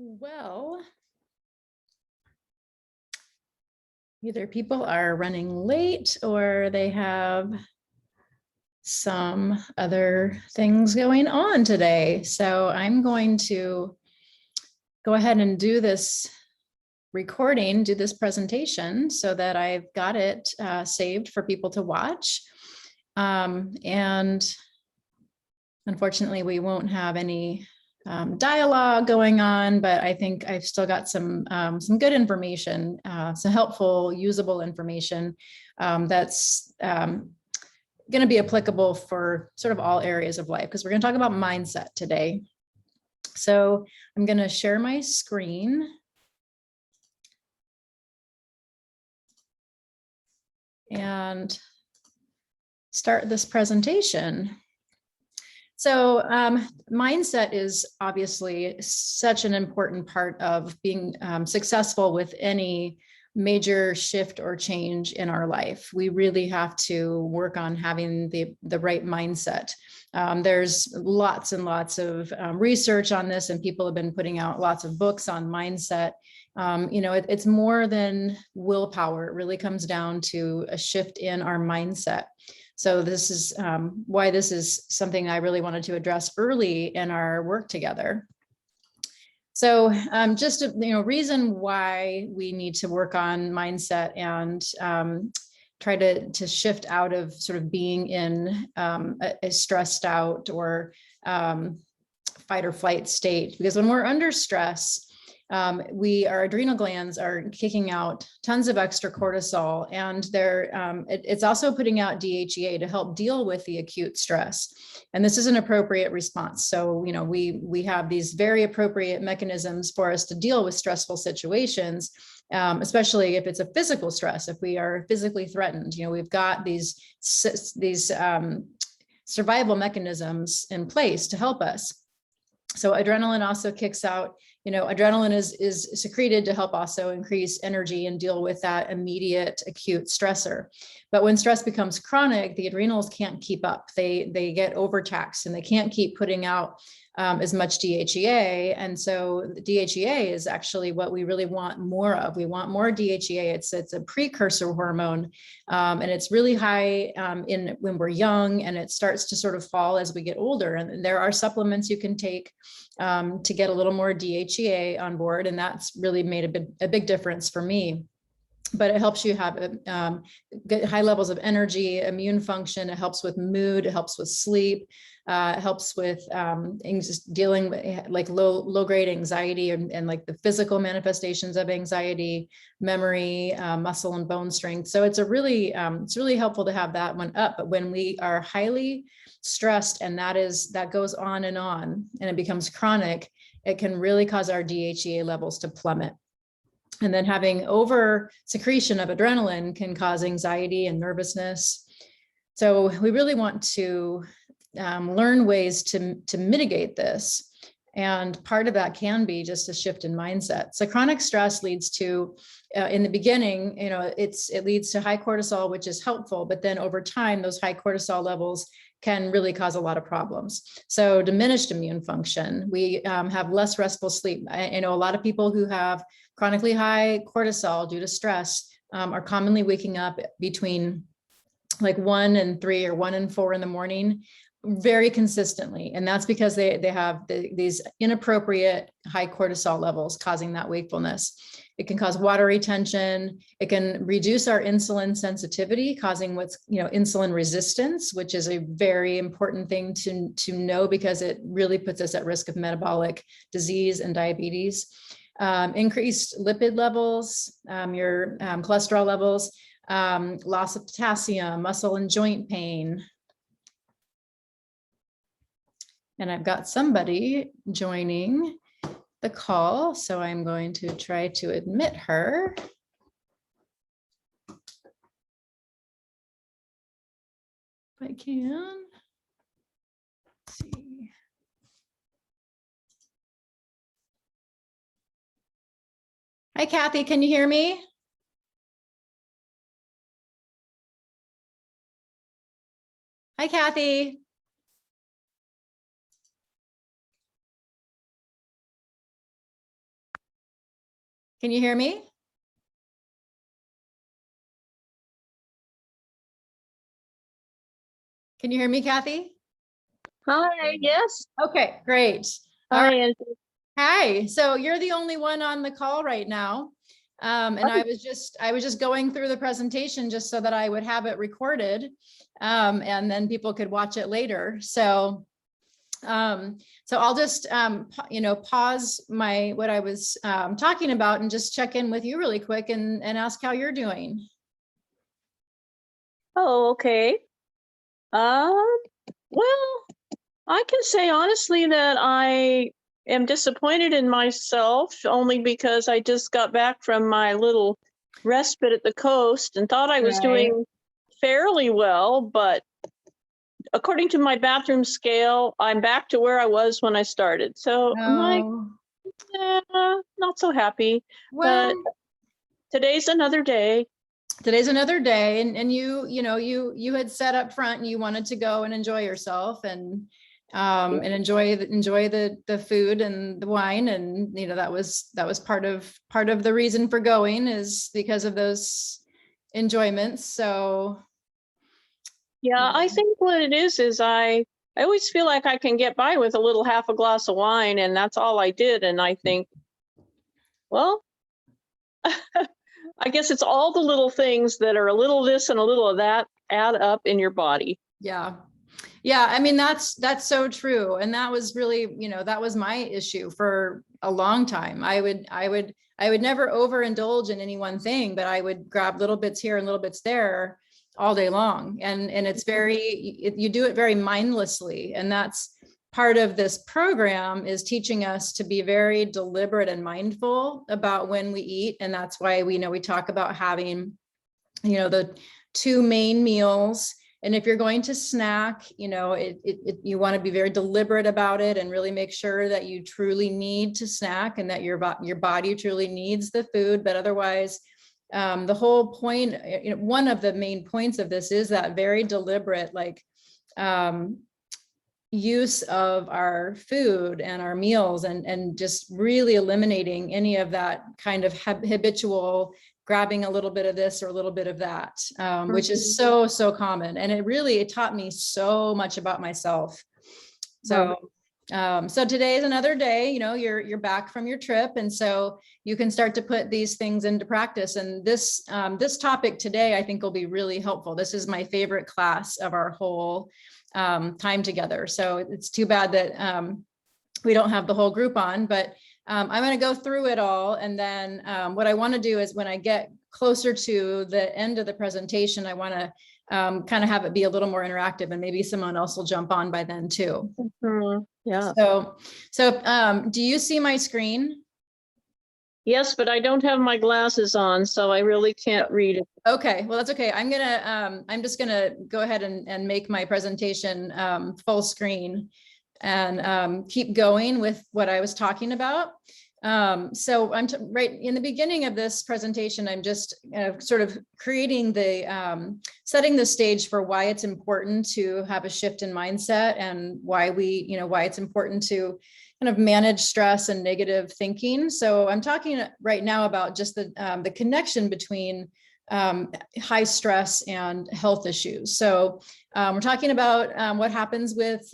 Well, either people are running late or they have some other things going on today. So I'm going to go ahead and do this recording, do this presentation so that I've got it saved for people to watch. And unfortunately, we won't have any dialogue going on, but I think I've still got some good information, some helpful, usable information that's going to be applicable for sort of all areas of life, because we're going to talk about mindset today. So I'm going to share my screen. And start this presentation. So mindset is obviously such an important part of being successful with any major shift or change in our life. We really have to work on having the right mindset. There's lots and lots of research on this, and people have been putting out lots of books on mindset. It's more than willpower. It really comes down to a shift in our mindset. So this is why this is something I really wanted to address early in our work together. So just a reason why we need to work on mindset and try to shift out of sort of being in a stressed out or fight or flight state. Because when we're under stress, our adrenal glands are kicking out tons of extra cortisol, and it's also putting out DHEA to help deal with the acute stress. And this is an appropriate response. So, we have these very appropriate mechanisms for us to deal with stressful situations, especially if it's a physical stress, if we are physically threatened. We've got these survival mechanisms in place to help us. So adrenaline also kicks out. Adrenaline is secreted to help also increase energy and deal with that immediate acute stressor. But when stress becomes chronic, the adrenals can't keep up. They get overtaxed and they can't keep putting out as much DHEA. And so the DHEA is actually what we really want more of. We want more DHEA. It's a precursor hormone, and it's really high when we're young, and it starts to sort of fall as we get older. And there are supplements you can take to get a little more DHEA on board, and that's really made a big difference for me. But it helps you have get high levels of energy, immune function. It helps with mood. It helps with sleep. It helps with just dealing with like low grade anxiety and like the physical manifestations of anxiety, memory, muscle and bone strength. So it's really helpful to have that one up. But when we are highly stressed and that goes on and it becomes chronic, it can really cause our DHEA levels to plummet. And then having over secretion of adrenaline can cause anxiety and nervousness. So we really want to learn ways to mitigate this. And part of that can be just a shift in mindset. So chronic stress leads to, in the beginning, it leads to high cortisol, which is helpful. But then over time, those high cortisol levels can really cause a lot of problems. So diminished immune function. We have less restful sleep. I know a lot of people who have chronically high cortisol due to stress are commonly waking up between like 1 and 3 or 1 and 4 in the morning very consistently. And that's because they have these inappropriate high cortisol levels causing that wakefulness. It can cause water retention. It can reduce our insulin sensitivity, causing insulin resistance, which is a very important thing to know because it really puts us at risk of metabolic disease and diabetes. Increased lipid levels, your cholesterol levels, loss of potassium, muscle and joint pain. And I've got somebody joining the call, so I'm going to try to admit her. If I can. Let's see. Hi, Kathy, can you hear me? Hi, Kathy. Can you hear me? Can you hear me, Kathy? Hi, yes. Okay, great. All Hi, right. Angie. Hi. So you're the only one on the call right now. And I was just going through the presentation just so that I would have it recorded. And then people could watch it later. So I'll just, pause what I was talking about and just check in with you really quick and ask how you're doing. Oh, okay. Well, I can say honestly that I am disappointed in myself only because I just got back from my little respite at the coast and thought I was doing fairly well, but according to my bathroom scale, I'm back to where I was when I started. So I'm like, not so happy, Well, but today's another day. Today's another day, and you had said up front you wanted to go and enjoy yourself and enjoy the food and the wine, and that was part of the reason for going, is because of those enjoyments. So Yeah, I think what it is I always feel like I can get by with a little half a glass of wine, and that's all I did. And I think, well, I guess it's all the little things that are a little this and a little of that add up in your body. yeah. I mean, that's so true. And that was really, that was my issue for a long time. I would never overindulge in any one thing, but I would grab little bits here and little bits there all day long. And it's you do it very mindlessly. And that's part of this program, is teaching us to be very deliberate and mindful about when we eat. And that's why we talk about having, the 2 main meals. And if you're going to snack, you want to be very deliberate about it and really make sure that you truly need to snack and that your body truly needs the food. But otherwise, the whole point, one of the main points of this is that very deliberate, use of our food and our meals, and just really eliminating any of that kind of habitual grabbing a little bit of this or a little bit of that, which is so common. And it taught me so much about myself. So today is another day, you're back from your trip. And so you can start to put these things into practice. And this topic today, I think, will be really helpful. This is my favorite class of our whole time together. So it's too bad that we don't have the whole group on, but I'm going to go through it all. And then what I want to do is, when I get closer to the end of the presentation, I want to kind of have it be a little more interactive, and maybe someone else will jump on by then too. Yeah. So do you see my screen? Yes, but I don't have my glasses on, so I really can't read it. Okay, well, that's okay. I'm just gonna go ahead and make my presentation full screen and keep going with what I was talking about. So I'm right in the beginning of this presentation, I'm just sort of creating setting the stage for why it's important to have a shift in mindset, and why why it's important to kind of manage stress and negative thinking. So I'm talking right now about just the connection between high stress and health issues. So we're talking about what happens with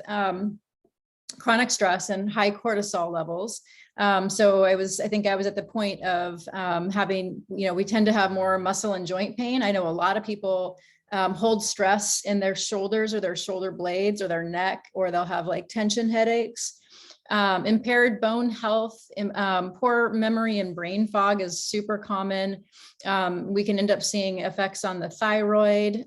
chronic stress and high cortisol levels. So I think I was at the point of having, we tend to have more muscle and joint pain. I know a lot of people hold stress in their shoulders or their shoulder blades or their neck, or they'll have like tension headaches. Impaired bone health, poor memory and brain fog is super common. We can end up seeing effects on the thyroid,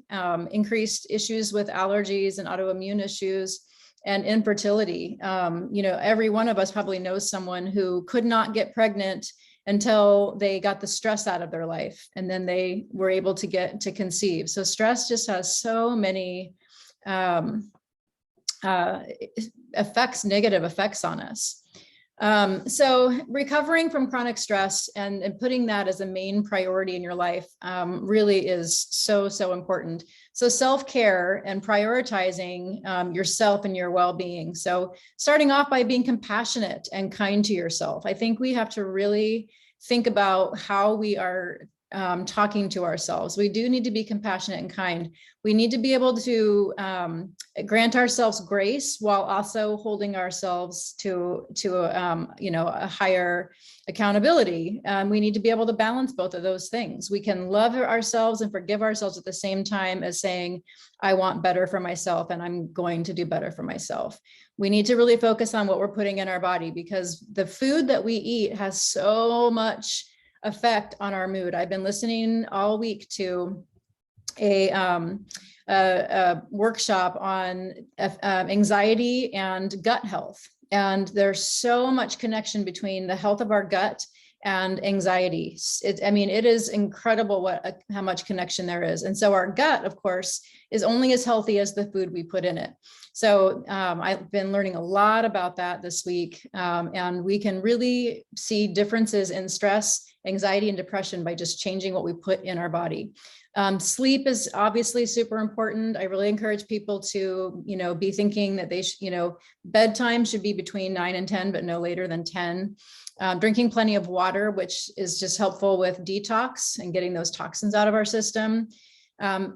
increased issues with allergies and autoimmune issues, and infertility. Every one of us probably knows someone who could not get pregnant until they got the stress out of their life, and then they were able to get to conceive. So stress just has so many negative effects on us. So recovering from chronic stress and putting that as a main priority in your life really is so important. So self-care and prioritizing yourself and your well-being. So starting off by being compassionate and kind to yourself. I think we have to really think about how we are talking to ourselves. We do need to be compassionate and kind. We need to be able to grant ourselves grace while also holding ourselves to a higher accountability. We need to be able to balance both of those things. We can love ourselves and forgive ourselves at the same time as saying, I want better for myself and I'm going to do better for myself. We need to really focus on what we're putting in our body, because the food that we eat has so much effect on our mood. I've been listening all week to a workshop on anxiety and gut health. And there's so much connection between the health of our gut and anxiety. It is incredible how much connection there is. And so our gut, of course, is only as healthy as the food we put in it. So I've been learning a lot about that this week. And we can really see differences in stress, anxiety, and depression by just changing what we put in our body. Sleep is obviously super important. I really encourage people to, be thinking that they bedtime should be between 9 and 10, but no later than 10. Drinking plenty of water, which is just helpful with detox and getting those toxins out of our system.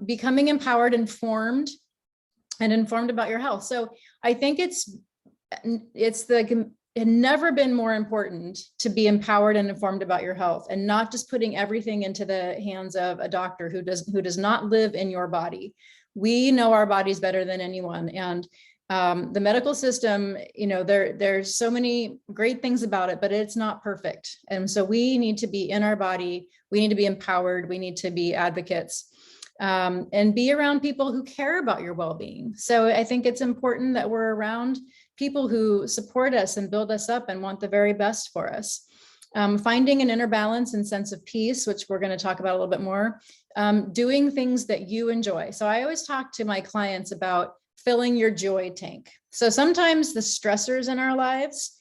Becoming empowered, informed about your health. So I think it's never been more important to be empowered and informed about your health, and not just putting everything into the hands of a doctor who does not live in your body. We know our bodies better than anyone. And the medical system, there's so many great things about it, but it's not perfect. And so we need to be in our body. We need to be empowered. We need to be advocates. And be around people who care about your well-being. So I think it's important that we're around people who support us and build us up and want the very best for us. Finding an inner balance and sense of peace, which we're going to talk about a little bit more. Doing things that you enjoy. So I always talk to my clients about filling your joy tank. So sometimes the stressors in our lives,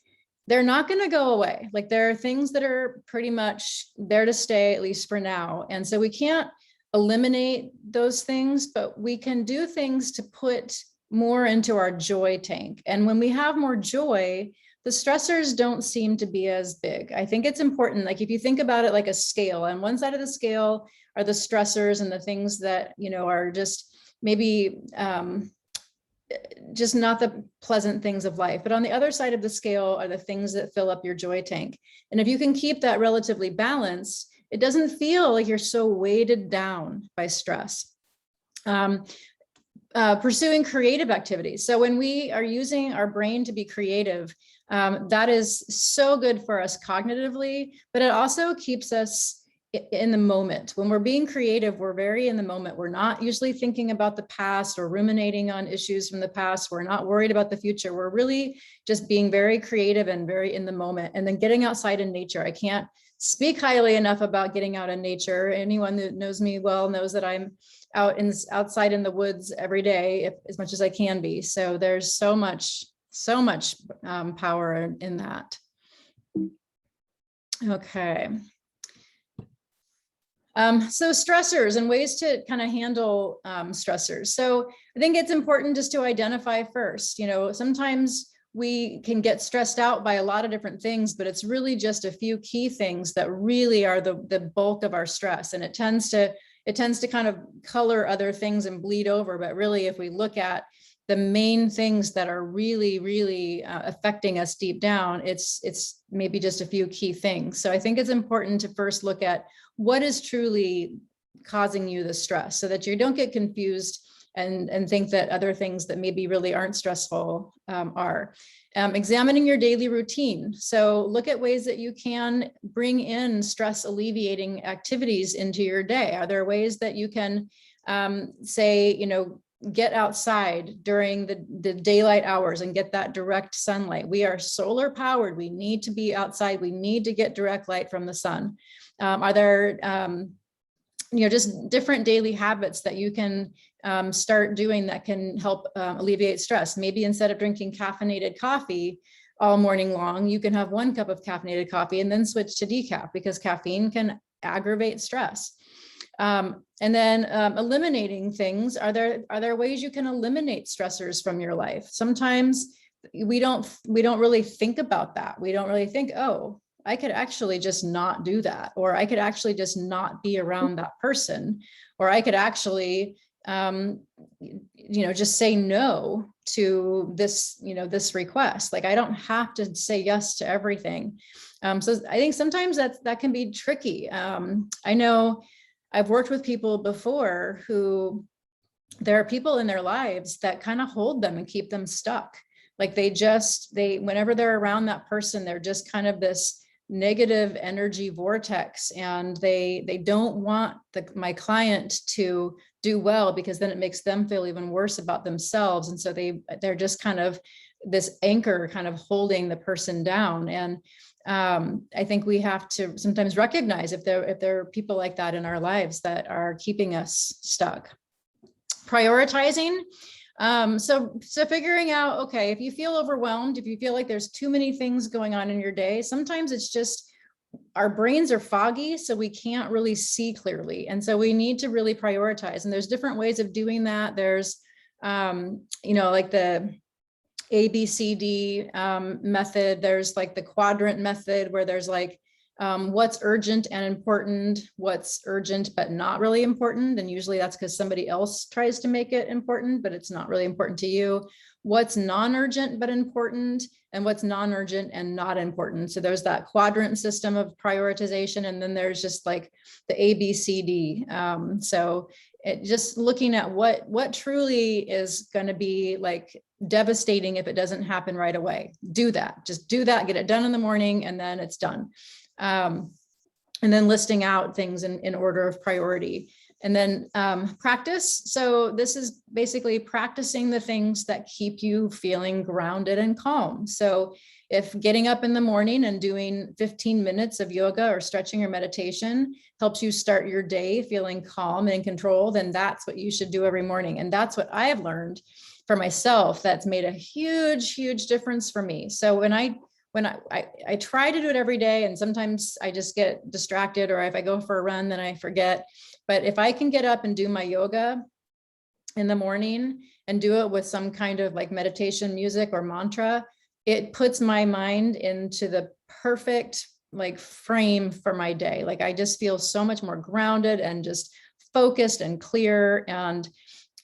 they're not going to go away. Like, there are things that are pretty much there to stay, at least for now. And so we can't eliminate those things, but we can do things to put more into our joy tank. And when we have more joy, the stressors don't seem to be as big. I think it's important. Like, if you think about it like a scale, on one side of the scale are the stressors and the things that, are just maybe just not the pleasant things of life. But on the other side of the scale are the things that fill up your joy tank. And if you can keep that relatively balanced, it doesn't feel like you're so weighted down by stress. Pursuing creative activities. So when we are using our brain to be creative, that is so good for us cognitively, but it also keeps us in the moment. When we're being creative, we're very in the moment. We're not usually thinking about the past or ruminating on issues from the past. We're not worried about the future. We're really just being very creative and very in the moment. And then getting outside in nature. I can't speak highly enough about getting out in nature. Anyone that knows me well knows that I'm outside in the woods every day, as much as I can be. So there's so much power in that. Okay. So stressors and ways to kind of handle stressors. So I think it's important just to identify first. Sometimes we can get stressed out by a lot of different things, but it's really just a few key things that really are the bulk of our stress. And it tends to kind of color other things and bleed over. But really, if we look at the main things that are really, really affecting us deep down, it's maybe just a few key things. So I think it's important to first look at what is truly causing you the stress, so that you don't get confused and think that other things that maybe really aren't stressful are. Examining your daily routine. So look at ways that you can bring in stress alleviating activities into your day. Are there ways that you can get outside during the daylight hours and get that direct sunlight? We are solar powered. We need to be outside. We need to get direct light from the sun. Are there just different daily habits that you can start doing that can help alleviate stress? Maybe instead of drinking caffeinated coffee all morning long, you can have 1 cup of caffeinated coffee and then switch to decaf, because caffeine can aggravate stress. And then eliminating things. Are there ways you can eliminate stressors from your life? Sometimes we don't really think about that. We don't really think, oh, I could actually just not do that, or I could actually just not be around that person, or I could actually, just say no to this, this request. Like, I don't have to say yes to everything. So I think sometimes that can be tricky. I know I've worked with people before who, there are people in their lives that kind of hold them and keep them stuck. Like whenever they're around that person, they're just kind of this negative energy vortex, and they don't want my client to do well, because then it makes them feel even worse about themselves. And so they're just kind of this anchor kind of holding the person down. And I think we have to sometimes recognize if there are people like that in our lives that are keeping us stuck. Prioritizing. So figuring out, okay, if you feel overwhelmed, if you feel like there's too many things going on in your day, sometimes it's just our brains are foggy, so we can't really see clearly. And so we need to really prioritize. And there's different ways of doing that. There's, like the ABCD method. There's like the quadrant method, where there's like, what's urgent and important, what's urgent but not really important. And usually that's because somebody else tries to make it important, but it's not really important to you. What's non-urgent but important, and what's non-urgent and not important. So there's that quadrant system of prioritization. And then there's just like the ABCD. So just looking at what truly is going to be like devastating if it doesn't happen right away. Just do that, get it done in the morning, and then it's done. And then listing out things in order of priority. And then practice. So this is basically practicing the things that keep you feeling grounded and calm. So if getting up in the morning and doing 15 minutes of yoga or stretching or meditation helps you start your day feeling calm and in control, then that's what you should do every morning. And that's what I have learned for myself. That's made a huge, huge difference for me. So when I try to do it every day, and sometimes I just get distracted, or if I go for a run, then I forget. But if I can get up and do my yoga in the morning and do it with some kind of like meditation music or mantra, it puts my mind into the perfect like frame for my day. Like I just feel so much more grounded and just focused and clear. And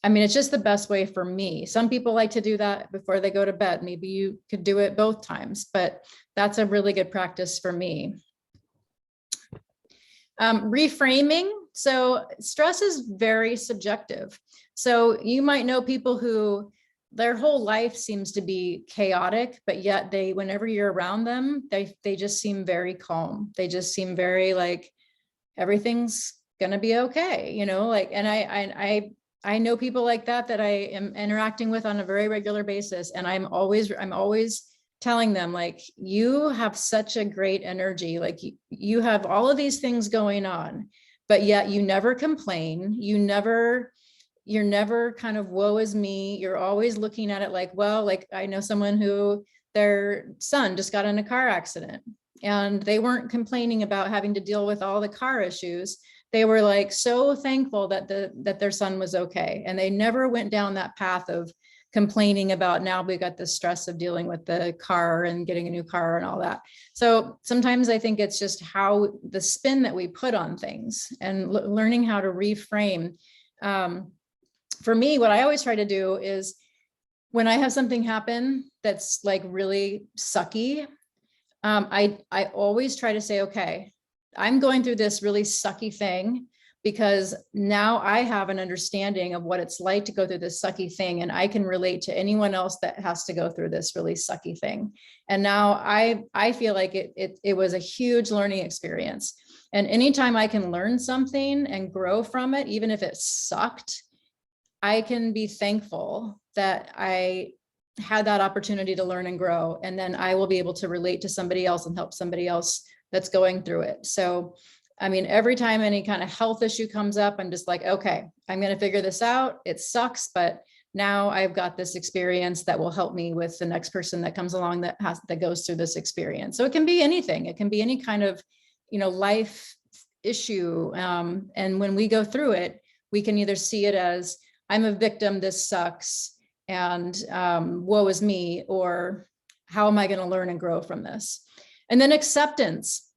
I mean, it's just the best way for me. Some people like to do that before they go to bed. Maybe you could do it both times, but that's a really good practice for me. Reframing. So stress is very subjective. So you might know people who their whole life seems to be chaotic, but yet whenever you're around them, they just seem very calm. They just seem very like everything's gonna be okay, and I know people like that I am interacting with on a very regular basis. And I'm always telling them, like, you have such a great energy. Like you have all of these things going on, but yet you never complain. You're never kind of woe is me. You're always looking at it like, well, like I know someone who their son just got in a car accident and they weren't complaining about having to deal with all the car issues. They were like so thankful that their son was okay. And they never went down that path of complaining about, now we got the stress of dealing with the car and getting a new car and all that. So sometimes I think it's just how the spin that we put on things and learning how to reframe. For me, what I always try to do is when I have something happen that's like really sucky, I always try to say, okay, I'm going through this really sucky thing because now I have an understanding of what it's like to go through this sucky thing. And I can relate to anyone else that has to go through this really sucky thing. And now I feel like it was a huge learning experience. And anytime I can learn something and grow from it, even if it sucked, I can be thankful that I had that opportunity to learn and grow. And then I will be able to relate to somebody else and help somebody else that's going through it. So, I mean, every time any kind of health issue comes up, I'm just like, okay, I'm going to figure this out. It sucks, but now I've got this experience that will help me with the next person that comes along that goes through this experience. So it can be anything. It can be any kind of, life issue. And when we go through it, we can either see it as I'm a victim, this sucks, and woe is me, or how am I going to learn and grow from this? And then acceptance.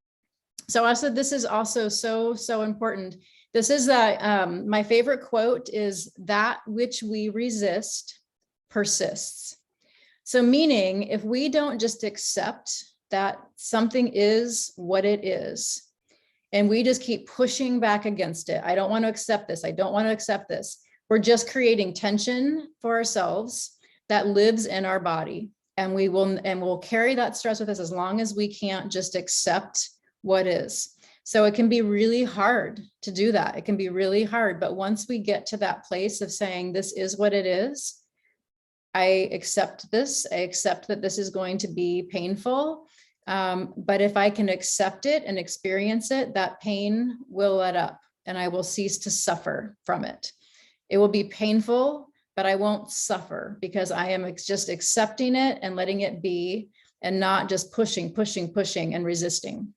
So also, this is also so important. This is that my favorite quote is, "That which we resist persists." So meaning, if we don't just accept that something is what it is, and we just keep pushing back against it, I don't want to accept this, I don't want to accept this, we're just creating tension for ourselves that lives in our body. And we'll carry that stress with us as long as we can't just accept what is. So it can be really hard to do that. It can be really hard. But once we get to that place of saying, this is what it is, I accept this, I accept that this is going to be painful. But if I can accept it and experience it, that pain will let up and I will cease to suffer from it. It will be painful, but I won't suffer because I am just accepting it and letting it be, and not just pushing and resisting.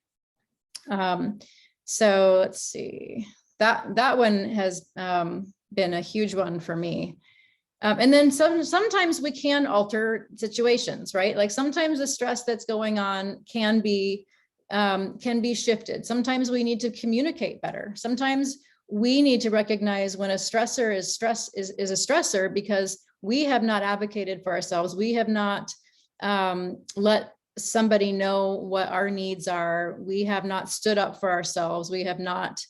So let's see, that one has been a huge one for me. And then sometimes we can alter situations, right? Like sometimes the stress that's going on can be shifted. Sometimes we need to communicate better. Sometimes we need to recognize when a stressor is a stressor because we have not advocated for ourselves. We have not let somebody know what our needs are. We have not stood up for ourselves. We have not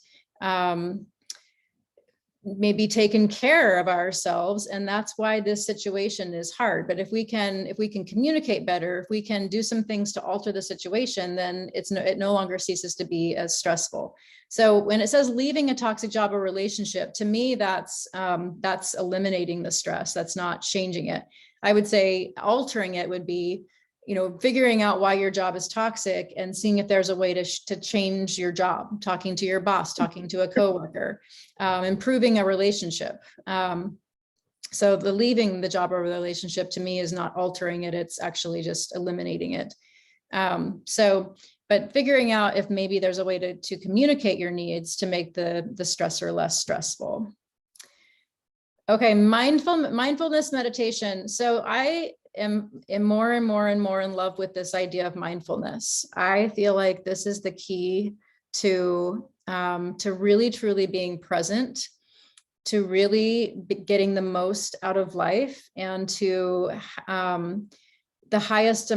maybe taken care of ourselves. And that's why this situation is hard. But if we can communicate better, if we can do some things to alter the situation, then it no longer ceases to be as stressful. So when it says leaving a toxic job or relationship, to me, that's eliminating the stress. That's not changing it. I would say altering it would be, figuring out why your job is toxic and seeing if there's a way to change your job, talking to your boss, talking to a coworker, improving a relationship. So the leaving the job or relationship to me is not altering it. It's actually just eliminating it. But figuring out if maybe there's a way to communicate your needs to make the stressor less stressful. Okay, mindfulness meditation. So I am more and more and more in love with this idea of mindfulness. I feel like this is the key to really truly being present, to really getting the most out of life, and to the highest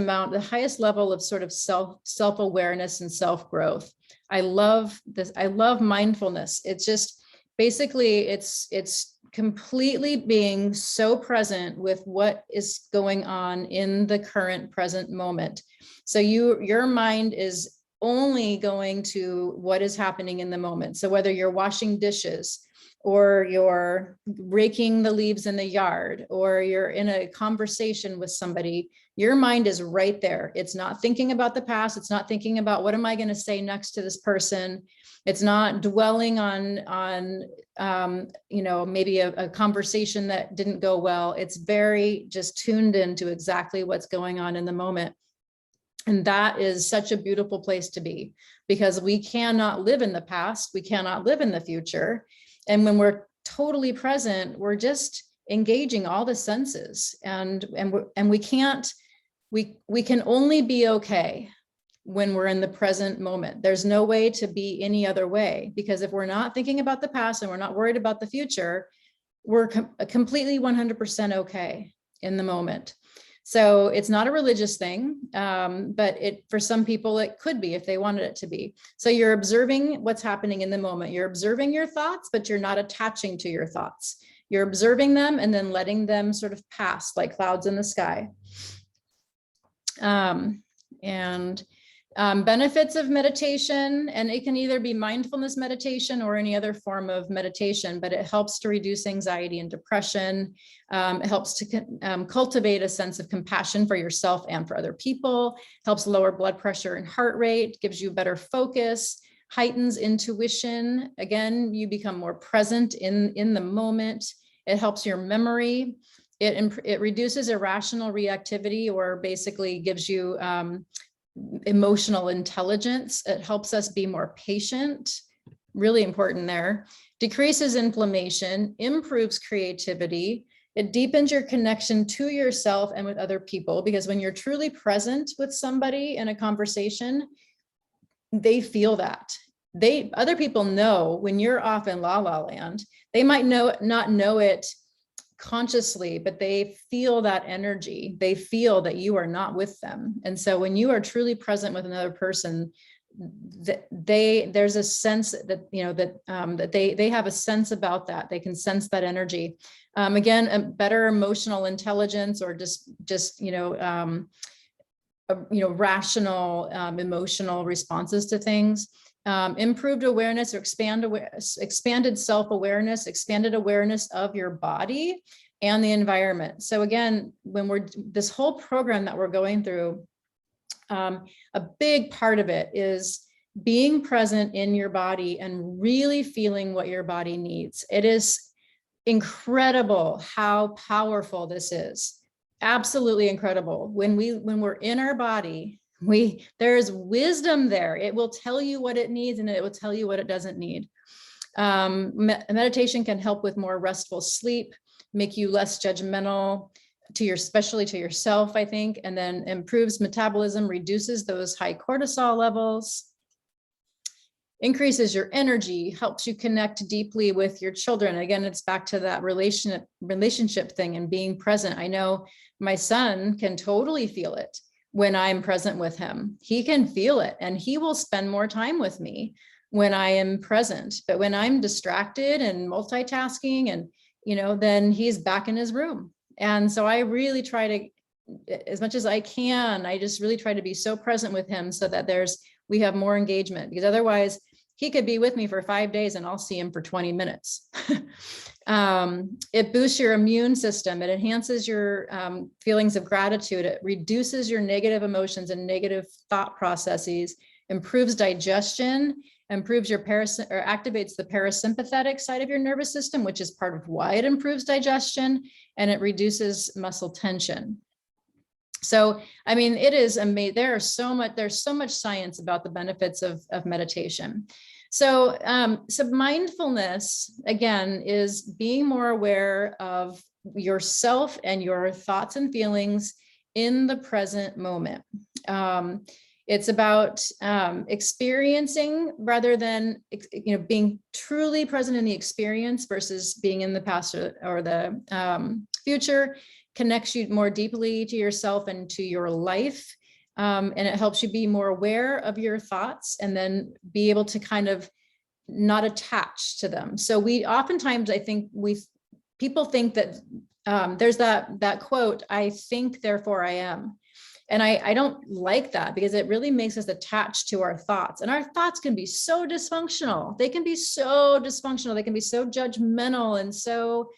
level of sort of self-awareness and self-growth. I love this. I love mindfulness. It's just basically it's completely being so present with what is going on in the current present moment. So your mind is only going to what is happening in the moment. So whether you're washing dishes, or you're raking the leaves in the yard, or you're in a conversation with somebody, your mind is right there. It's not thinking about the past. It's not thinking about what am I going to say next to this person. It's not dwelling on maybe a conversation that didn't go well. It's very just tuned into exactly what's going on in the moment. And that is such a beautiful place to be, because we cannot live in the past. We cannot live in the future. And when we're totally present, we're just engaging all the senses, and we can only be okay when we're in the present moment. There's no way to be any other way, because if we're not thinking about the past and we're not worried about the future, we're completely 100% okay in the moment. So it's not a religious thing, but for some people it could be if they wanted it to be. So you're observing what's happening in the moment. You're observing your thoughts, but you're not attaching to your thoughts. You're observing them and then letting them sort of pass like clouds in the sky. Benefits of meditation, and it can either be mindfulness meditation or any other form of meditation, but it helps to reduce anxiety and depression. It helps to cultivate a sense of compassion for yourself and for other people, helps lower blood pressure and heart rate, gives you better focus, heightens intuition. Again, you become more present in the moment. It helps your memory. It reduces irrational reactivity, or basically gives you emotional intelligence. It helps us be more patient, really important there. Decreases inflammation, improves creativity. It deepens your connection to yourself and with other people, because when you're truly present with somebody in a conversation, they feel that. Other people know when you're off in la la land. They might not know it consciously, but they feel that energy. They feel that you are not with them. And so when you are truly present with another person, there's a sense that, that they have a sense about that. They can sense that energy. Again, a better emotional intelligence, or just rational emotional responses to things. Improved awareness, or expanded self-awareness, expanded awareness of your body and the environment. So again, when this whole program that we're going through, a big part of it is being present in your body and really feeling what your body needs. It is incredible how powerful this is. Absolutely incredible. When we're in our body, there's wisdom there. It will tell you what it needs, and it will tell you what it doesn't need. Meditation can help with more restful sleep, make you less judgmental especially to yourself, I think, and then improves metabolism, reduces those high cortisol levels, increases your energy, helps you connect deeply with your children. Again, it's back to that relationship thing and being present. I know my son can totally feel it when I'm present with him. He can feel it, and he will spend more time with me when I am present. But when I'm distracted and multitasking and, then he's back in his room. And so I really try to, as much as I can, I just really try to be so present with him so that we have more engagement, because otherwise he could be with me for 5 days and I'll see him for 20 minutes. It boosts your immune system. It enhances your feelings of gratitude. It reduces your negative emotions and negative thought processes, improves digestion, improves your activates the parasympathetic side of your nervous system, which is part of why it improves digestion, and it reduces muscle tension. So, I mean, it is amazing. There's so much science about the benefits of meditation. So, mindfulness, again, is being more aware of yourself and your thoughts and feelings in the present moment. It's about experiencing rather than, being truly present in the experience versus being in the past or the future. Connects you more deeply to yourself and to your life. And it helps you be more aware of your thoughts and then be able to kind of not attach to them. So oftentimes, I think people think that there's that quote, "I think, therefore I am." And I don't like that, because it really makes us attached to our thoughts, and our thoughts can be so dysfunctional. They can be so dysfunctional. They can be so judgmental and so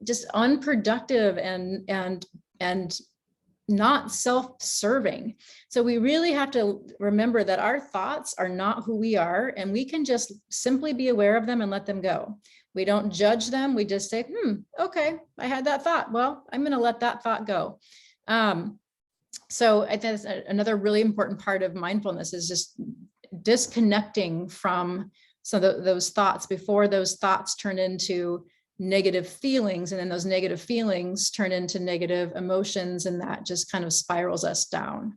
just unproductive and not self-serving. So we really have to remember that our thoughts are not who we are, and we can just simply be aware of them and let them go. We don't judge them. We just say, okay, I had that thought. Well, I'm going to let that thought go. So I think another really important part of mindfulness is just disconnecting from some of those thoughts before those thoughts turn into negative feelings, and then those negative feelings turn into negative emotions, and that just kind of spirals us down.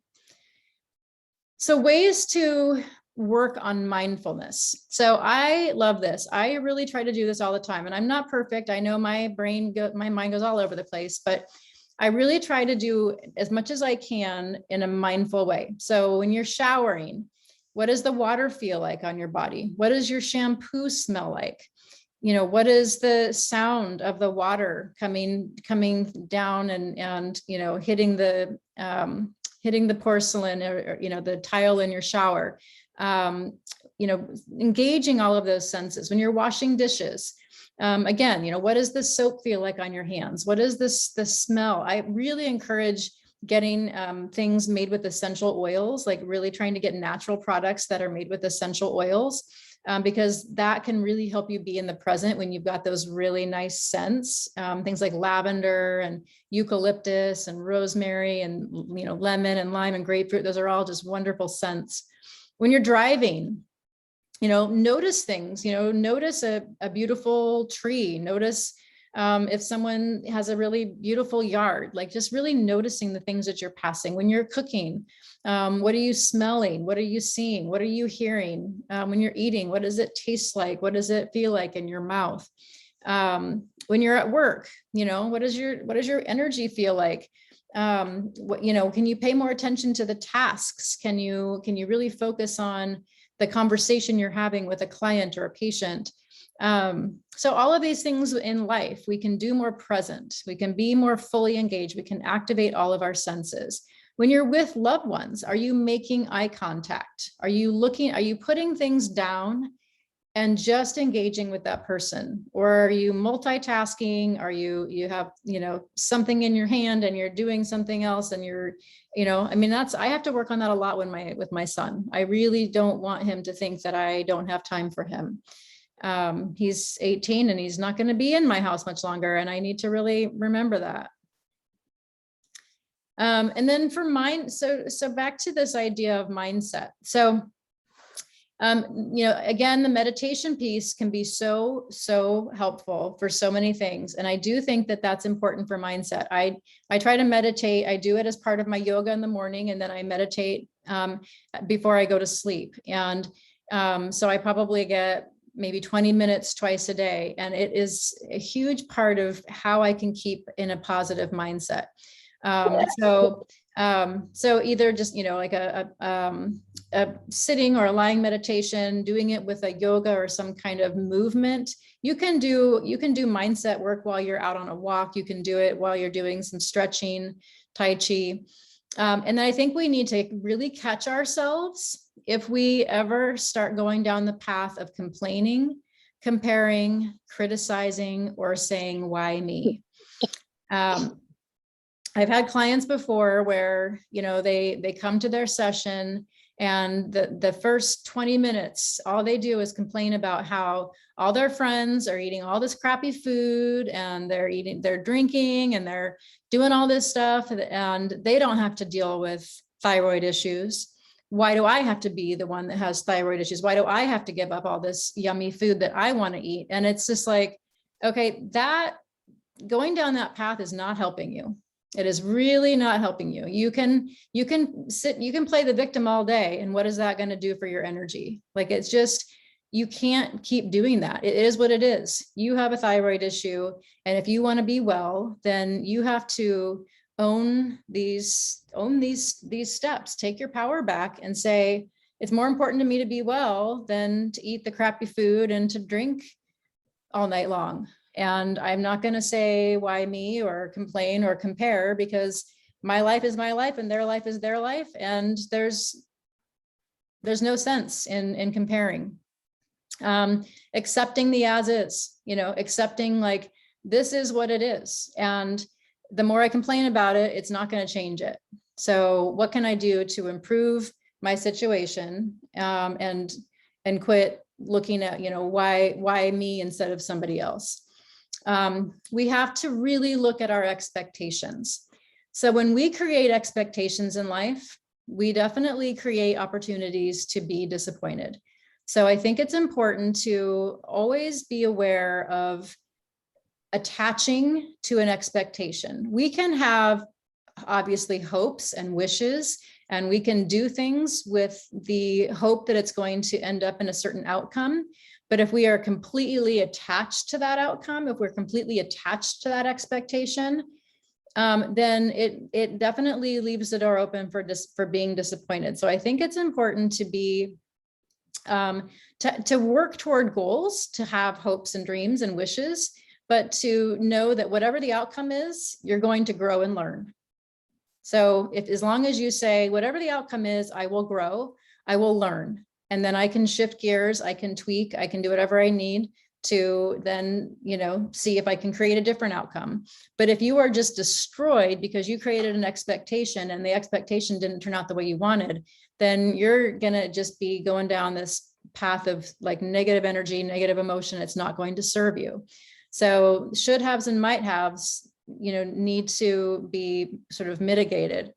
So ways to work on mindfulness. So I love this. I really try to do this all the time, and I'm not perfect. I know my mind goes all over the place, but I really try to do as much as I can in a mindful way. So when you're showering, what does the water feel like on your body? What does your shampoo smell like? What is the sound of the water coming down and hitting the porcelain or the tile in your shower? Engaging all of those senses. When you're washing dishes, again, what does the soap feel like on your hands? What is the smell? I really encourage getting things made with essential oils, like really trying to get natural products that are made with essential oils. Because that can really help you be in the present when you've got those really nice scents, things like lavender and eucalyptus and rosemary and, lemon and lime and grapefruit. Those are all just wonderful scents. When you're driving, notice things, notice a beautiful tree, notice If someone has a really beautiful yard, like just really noticing the things that you're passing when you're cooking. What are you smelling? What are you seeing? What are you hearing? When you're eating, what does it taste like? What does it feel like in your mouth? When you're at work, what does your energy feel like? Can you pay more attention to the tasks? Can you really focus on the conversation you're having with a client or a patient? So all of these things in life, we can do more present. We can be more fully engaged. We can activate all of our senses. When you're with loved ones, are you making eye contact? Are you putting things down and just engaging with that person? Or are you multitasking? Are you have, something in your hand and you're doing something else and I have to work on that a lot with my son. I really don't want him to think that I don't have time for him. He's 18 and he's not going to be in my house much longer. And I need to really remember that. And then for so back to this idea of mindset. So, again, the meditation piece can be so helpful for so many things. And I do think that that's important for mindset. I try to meditate. I do it as part of my yoga in the morning, and then I meditate before I go to sleep. And so I probably get maybe 20 minutes twice a day. And it is a huge part of how I can keep in a positive mindset. So either just, like a sitting or a lying meditation, doing it with a yoga or some kind of movement. You can do mindset work while you're out on a walk. You can do it while you're doing some stretching, Tai Chi. And then I think we need to really catch ourselves if we ever start going down the path of complaining, comparing, criticizing, or saying, why me? I've had clients before where, they come to their session and the first 20 minutes, all they do is complain about how all their friends are eating all this crappy food and they're drinking and they're doing all this stuff and they don't have to deal with thyroid issues. Why do I have to be the one that has thyroid issues? Why do I have to give up all this yummy food that I want to eat? And it's just like, okay, that going down that path is not helping you. It is really not helping you. You can play the victim all day. And what is that going to do for your energy? Like, it's just, you can't keep doing that. It is what it is. You have a thyroid issue. And if you want to be well, then you have to own these steps, take your power back and say, it's more important to me to be well than to eat the crappy food and to drink all night long. And I'm not going to say why me or complain or compare, because my life is my life and their life is their life. And there's no sense in comparing. Accepting the as is, accepting like, this is what it is. And the more I complain about it, it's not going to change it. So what can I do to improve my situation and quit looking at, why me instead of somebody else? We have to really look at our expectations. So when we create expectations in life, we definitely create opportunities to be disappointed. So I think it's important to always be aware of attaching to an expectation. We can have obviously hopes and wishes, and we can do things with the hope that it's going to end up in a certain outcome. But if we are completely attached to that outcome, if we're completely attached to that expectation, then it definitely leaves the door open for being disappointed. So I think it's important to be to work toward goals, to have hopes and dreams and wishes, but to know that whatever the outcome is, you're going to grow and learn. So as long as you say, whatever the outcome is, I will grow, I will learn. And then I can shift gears, I can tweak, I can do whatever I need to then, see if I can create a different outcome. But if you are just destroyed because you created an expectation and the expectation didn't turn out the way you wanted, then you're going to just be going down this path of like negative energy, negative emotion. It's not going to serve you. So should haves and might haves, need to be sort of mitigated.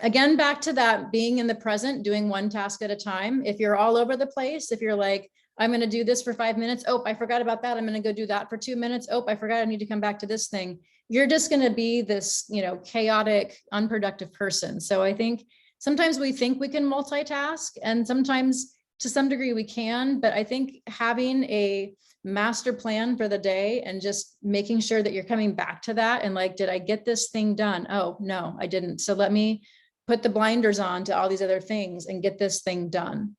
Again, back to that being in the present, doing one task at a time. If you're all over the place, if you're like, I'm going to do this for 5 minutes. Oh, I forgot about that. I'm going to go do that for 2 minutes. Oh, I forgot I need to come back to this thing. You're just going to be this, chaotic, unproductive person. So I think sometimes we think we can multitask, and sometimes to some degree we can, but I think having a master plan for the day and just making sure that you're coming back to that and like, did I get this thing done? Oh, no, I didn't. So let me put the blinders on to all these other things and get this thing done.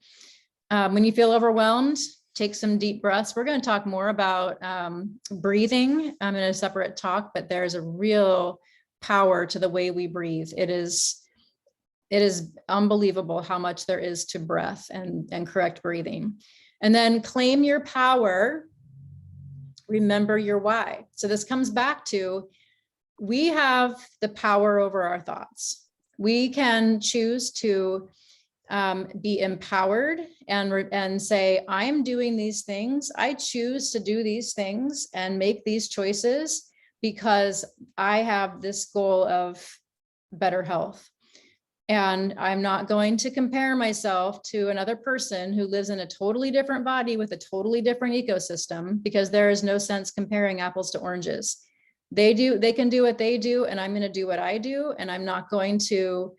When you feel overwhelmed, take some deep breaths. We're going to talk more about breathing in a separate talk, but there's a real power to the way we breathe. It is unbelievable how much there is to breath and correct breathing. And then claim your power. Remember your why. So this comes back to, we have the power over our thoughts. We can choose to be empowered and say, I'm doing these things. I choose to do these things and make these choices because I have this goal of better health. And I'm not going to compare myself to another person who lives in a totally different body with a totally different ecosystem, because there is no sense comparing apples to oranges. They can do what they do, and I'm going to do what I do. And I'm not going to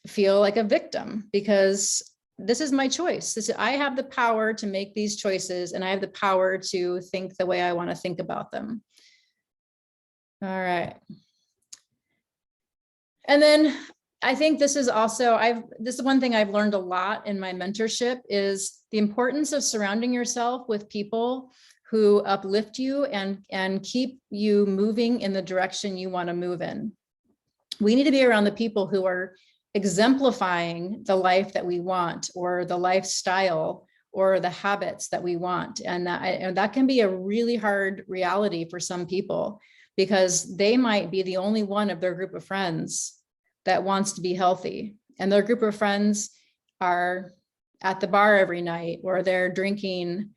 feel like a victim, because this is my choice. I have the power to make these choices, and I have the power to think the way I want to think about them. All right. And then I think this is also, this is one thing I've learned a lot in my mentorship, is the importance of surrounding yourself with people who uplift you and keep you moving in the direction you want to move in. We need to be around the people who are exemplifying the life that we want, or the lifestyle, or the habits that we want. And that can be a really hard reality for some people, because they might be the only one of their group of friends that wants to be healthy. And their group of friends are at the bar every night, or they're drinking,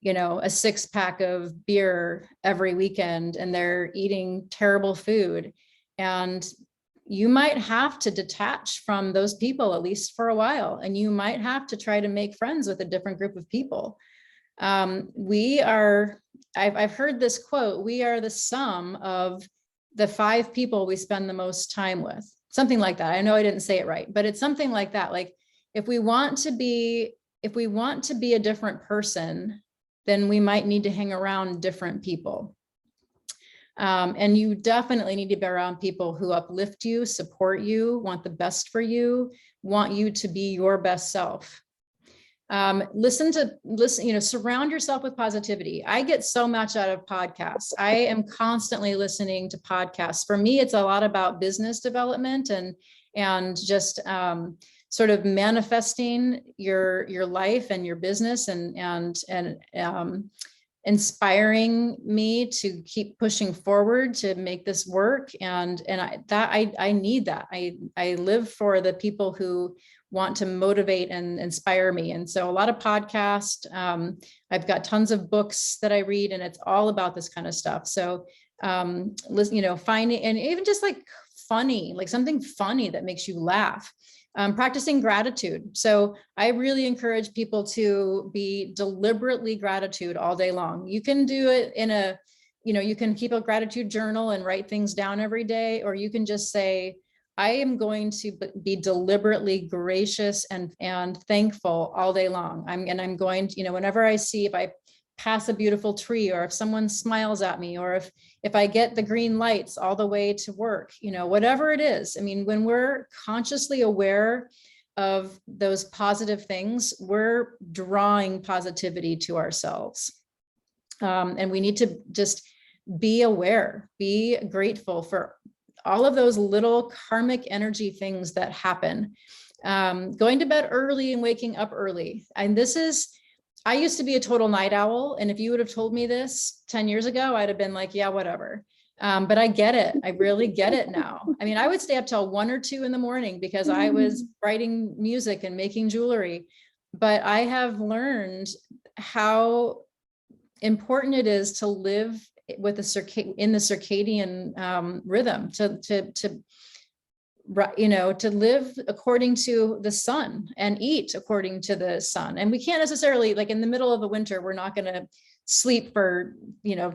a 6-pack of beer every weekend, and they're eating terrible food. And you might have to detach from those people, at least for a while. And you might have to try to make friends with a different group of people. I've heard this quote: we are the sum of the 5 people we spend the most time with. Something like that. I know I didn't say it right, but it's something like that. Like, if we want to be a different person, then we might need to hang around different people. And you definitely need to be around people who uplift you, support you, want the best for you, want you to be your best self. Surround yourself with positivity. I get so much out of podcasts. I am constantly listening to podcasts. For me, it's a lot about business development and just sort of manifesting your life and your business, and inspiring me to keep pushing forward to make this work. And I need that. I live for the people who want to motivate and inspire me. And so a lot of podcasts, I've got tons of books that I read, and it's all about this kind of stuff. So, finding, and even just like funny, like something funny that makes you laugh. Practicing gratitude. So I really encourage people to be deliberately gratitude all day long. You can do it you can keep a gratitude journal and write things down every day, or you can just say, I am going to be deliberately gracious and thankful all day long. I'm going to, whenever I see, if I pass a beautiful tree, or if someone smiles at me, or if I get the green lights all the way to work, whatever it is. I mean, when we're consciously aware of those positive things, we're drawing positivity to ourselves. And we need to just be aware, be grateful for all of those little karmic energy things that happen. Going to bed early and waking up early. And I used to be a total night owl. And if you would have told me this 10 years ago, I'd have been like, yeah, whatever. But I get it. I really get it now. I mean, I would stay up till 1 or 2 in the morning because I was writing music and making jewelry. But I have learned how important it is to live with in the circadian rhythm, to to live according to the sun and eat according to the sun. And we can't necessarily, like in the middle of the winter, we're not going to sleep for,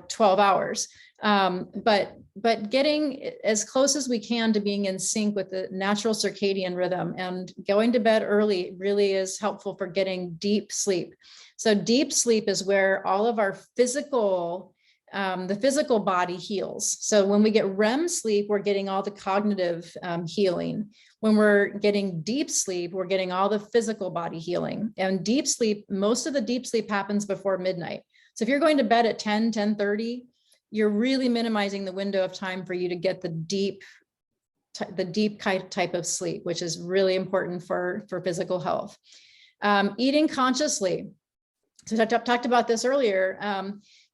12 hours. But getting as close as we can to being in sync with the natural circadian rhythm and going to bed early really is helpful for getting deep sleep. So deep sleep is where all of our the physical body heals. So when we get REM sleep, we're getting all the cognitive healing. When we're getting deep sleep, we're getting all the physical body healing. And deep sleep, most of the deep sleep happens before midnight. So if you're going to bed at 10:30, you're really minimizing the window of time for you to get the deep type of sleep, which is really important for physical health. Eating consciously. So I talked about this earlier,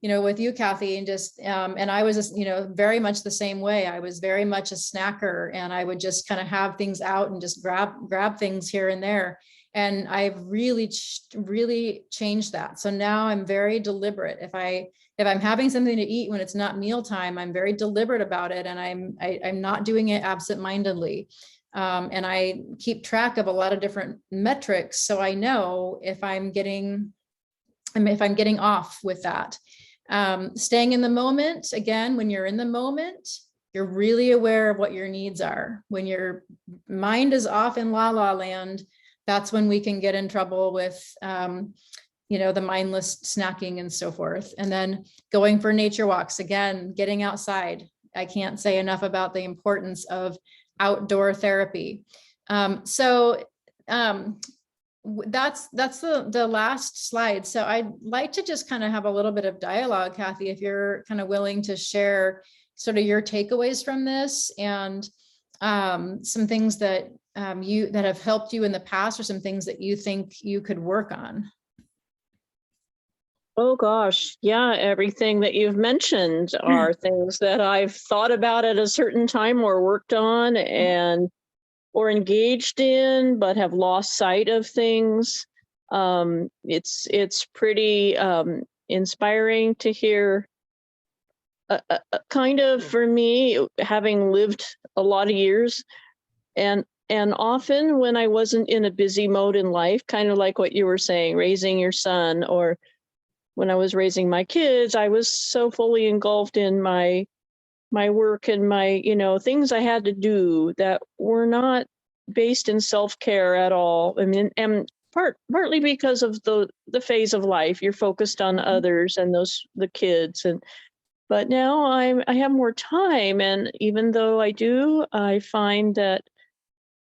with you, Kathy, and I was, very much the same way. I was very much a snacker, and I would just kind of have things out and just grab things here and there. And I've really changed that. So now I'm very deliberate. If I'm having something to eat when it's not mealtime, I'm very deliberate about it, and I'm not doing it absentmindedly. And I keep track of a lot of different metrics, so I know if I'm getting off with that. Staying in the moment, again, when you're in the moment, you're really aware of what your needs are. When your mind is off in la la land, that's when we can get in trouble with, the mindless snacking and so forth. And then going for nature walks, again, getting outside. I can't say enough about the importance of outdoor therapy. That's the last slide. So I'd like to just kind of have a little bit of dialogue, Kathy, if you're kind of willing to share sort of your takeaways from this and some things that that have helped you in the past, or some things that you think you could work on. Oh gosh, yeah, everything that you've mentioned are things that I've thought about at a certain time or worked on or engaged in, but have lost sight of things. It's pretty inspiring to hear. Kind of, for me, having lived a lot of years, and often when I wasn't in a busy mode in life, kind of like what you were saying, raising your son, or when I was raising my kids, I was so fully engulfed in my work and my, things I had to do that were not based in self-care at all. I mean, and partly because of the phase of life, you're focused on others and the kids. But now I have more time, and even though I do, I find that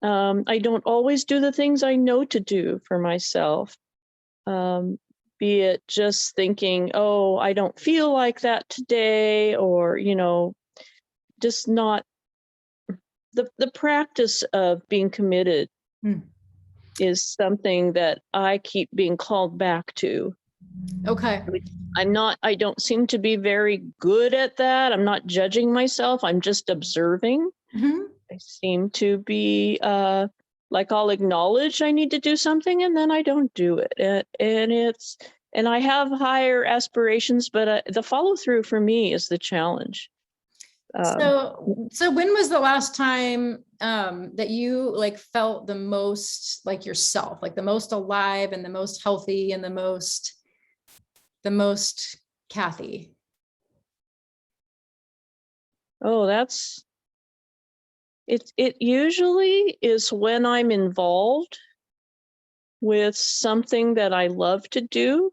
I don't always do the things I know to do for myself. Be it just thinking, oh, I don't feel like that today, or, just not the practice of being committed is something that I keep being called back to. Okay. I don't seem to be very good at that. I'm not judging myself. I'm just observing. I seem to be like, I'll acknowledge I need to do something, and then I don't do it. And I have higher aspirations, but the follow through for me is the challenge. So when was the last time that you felt the most like yourself, like the most alive and the most healthy and the most Kathy? Oh, it usually is when I'm involved with something that I love to do,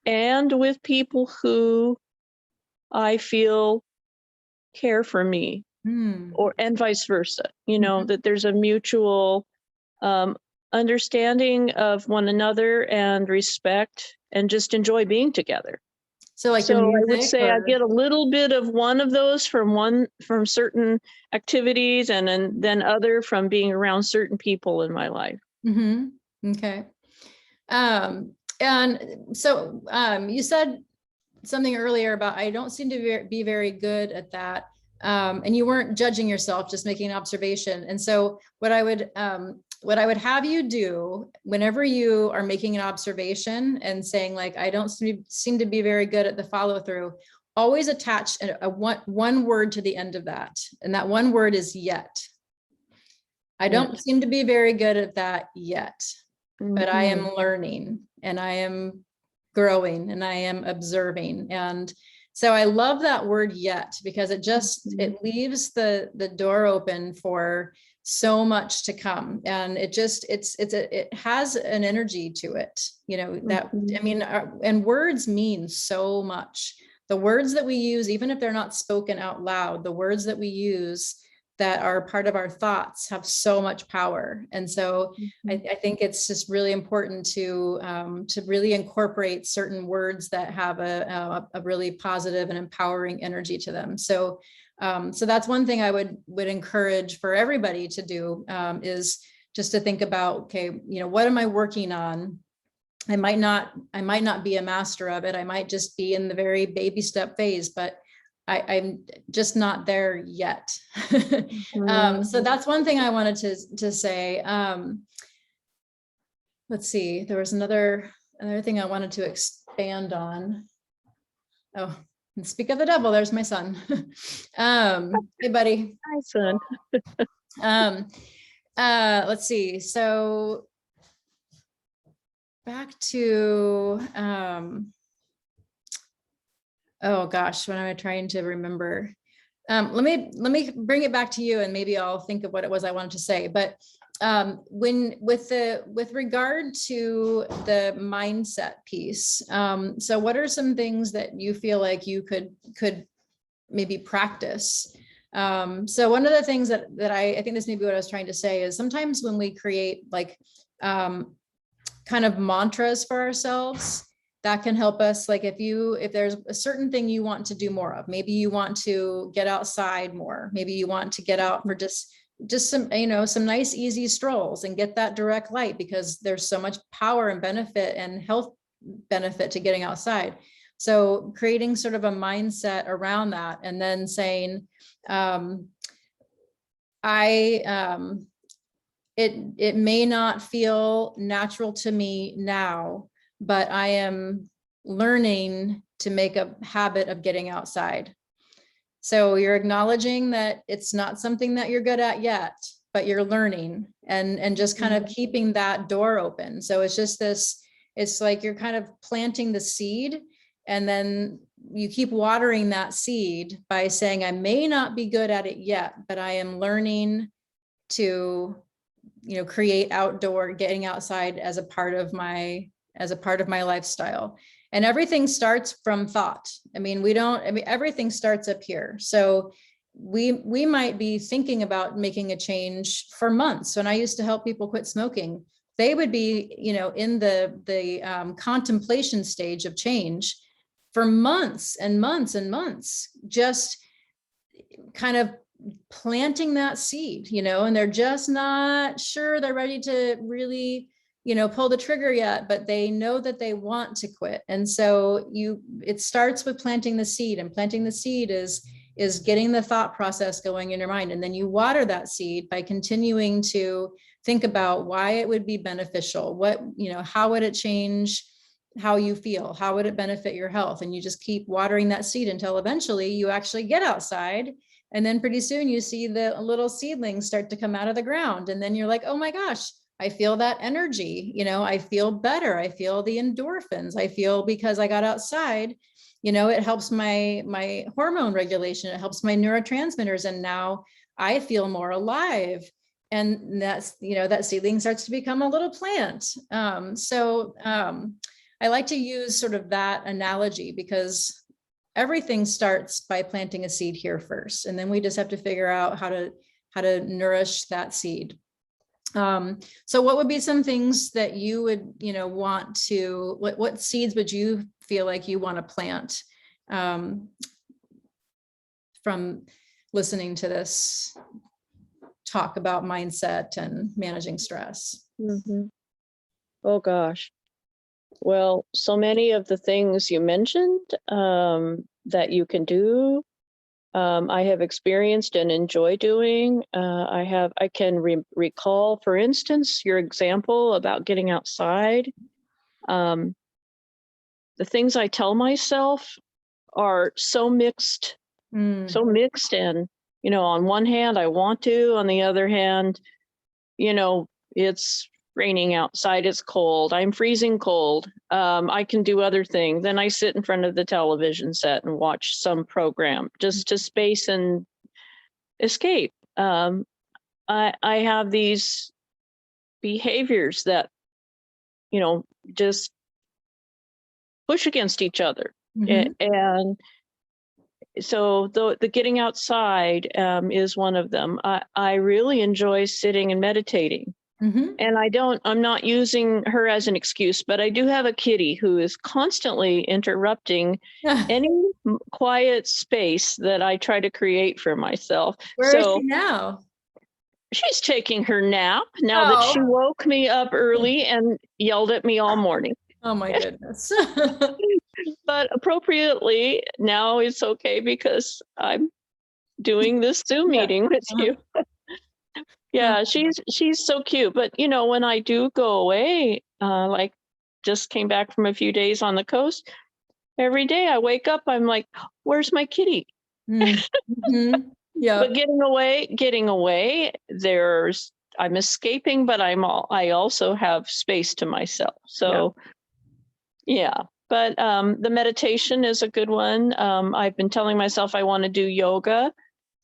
and with people who I feel care for me, and vice versa, that there's a mutual understanding of one another and respect, and just enjoy being together. So I would say I get a little bit of one of those from certain activities, and then other from being around certain people in my life. Okay. And so you said something earlier about, I don't seem to be very good at that. And you weren't judging yourself, just making an observation. And so what I would have you do whenever you are making an observation and saying I don't seem to be very good at the follow through, always attach a one word to the end of that. And that one word is yet. I don't seem to be very good at that yet, but I Mhm. am learning and I am growing and I am observing. And so I love that word yet, because it just, it leaves the door open for so much to come. And it just, it has an energy to it, you know, that, I mean, and words mean so much. The words that we use, even if they're not spoken out loud, the words that we use that are part of our thoughts have so much power. And so I think it's just really important to really incorporate certain words that have a really positive and empowering energy to them. So so that's one thing I would encourage for everybody to do, is just to think about, okay, you know, what am I working on? I might not be a master of it. I might just be in the very baby step phase, but I'm just not there yet. So that's one thing I wanted to say. Let's see, there was another thing I wanted to expand on. Oh, and speak of the devil, there's my son. Hey, buddy. Hi, son. Let's see. So back to, oh gosh, what am I trying to remember? Let me bring it back to you, and maybe I'll think of what it was I wanted to say. But with regard to the mindset piece, so what are some things that you feel like you could maybe practice? So one of the things that I think this may be what I was trying to say is sometimes when we create like kind of mantras for ourselves, that can help us. Like if there's a certain thing you want to do more of, maybe you want to get outside more, maybe you want to get out for just some, you know, some nice easy strolls and get that direct light, because there's so much power and benefit and health benefit to getting outside. So creating sort of a mindset around that, and then saying, it may not feel natural to me now, but I am learning to make a habit of getting outside. So you're acknowledging that it's not something that you're good at yet, but you're learning, and just kind of keeping that door open. So it's just this, it's like you're kind of planting the seed, and then you keep watering that seed by saying, I may not be good at it yet, but I am learning to, you know, create outdoor, getting outside as a part of my lifestyle. And everything starts from thought. I mean, everything starts up here. So we might be thinking about making a change for months. When I used to help people quit smoking, they would be, you know, in the contemplation stage of change for months and months and months, just kind of planting that seed, you know, and they're just not sure they're ready to really, you know, pull the trigger yet, but they know that they want to quit. And so it starts with planting the seed, and planting the seed is getting the thought process going in your mind. And then you water that seed by continuing to think about why it would be beneficial. What, you know, how would it change how you feel? How would it benefit your health? And you just keep watering that seed until eventually you actually get outside. And then pretty soon you see the little seedlings start to come out of the ground. And then you're like, oh my gosh, I feel that energy, you know, I feel better. I feel the endorphins. I feel, because I got outside, you know, it helps my hormone regulation. It helps my neurotransmitters. And now I feel more alive. And that's, you know, that seedling starts to become a little plant. I like to use sort of that analogy, because everything starts by planting a seed here first, and then we just have to figure out how to nourish that seed. So what would be some things that you would, you know, want to, what seeds would you feel like you want to plant from listening to this talk about mindset and managing stress? Oh gosh. Well, so many of the things you mentioned that you can do, I have experienced and enjoy doing. I can recall, for instance, your example about getting outside. The things I tell myself are so mixed, and, you know, on one hand, I want to, on the other hand, it's raining outside, it's cold, I'm freezing cold, I can do other things. Then I sit in front of the television set and watch some program just to space and escape. I have these behaviors that, just push against each other. Mhm. And so the getting outside is one of them. I really enjoy sitting and meditating. Mhm. And I'm not using her as an excuse, but I do have a kitty who is constantly interrupting any quiet space that I try to create for myself. Where is So she now? she's taking her nap now that she Oh. woke me up early and yelled at me all morning. Oh my goodness. But appropriately, now it's okay because I'm doing this Zoom Yeah. meeting with Uh-huh. you. Yeah, she's so cute. But when I do go away, like just came back from a few days on the coast, every day I wake up, I'm like, where's my kitty? Mm-hmm. Yeah. But getting away, I'm escaping, but I also have space to myself. So yeah. But the meditation is a good one. I've been telling myself I want to do yoga,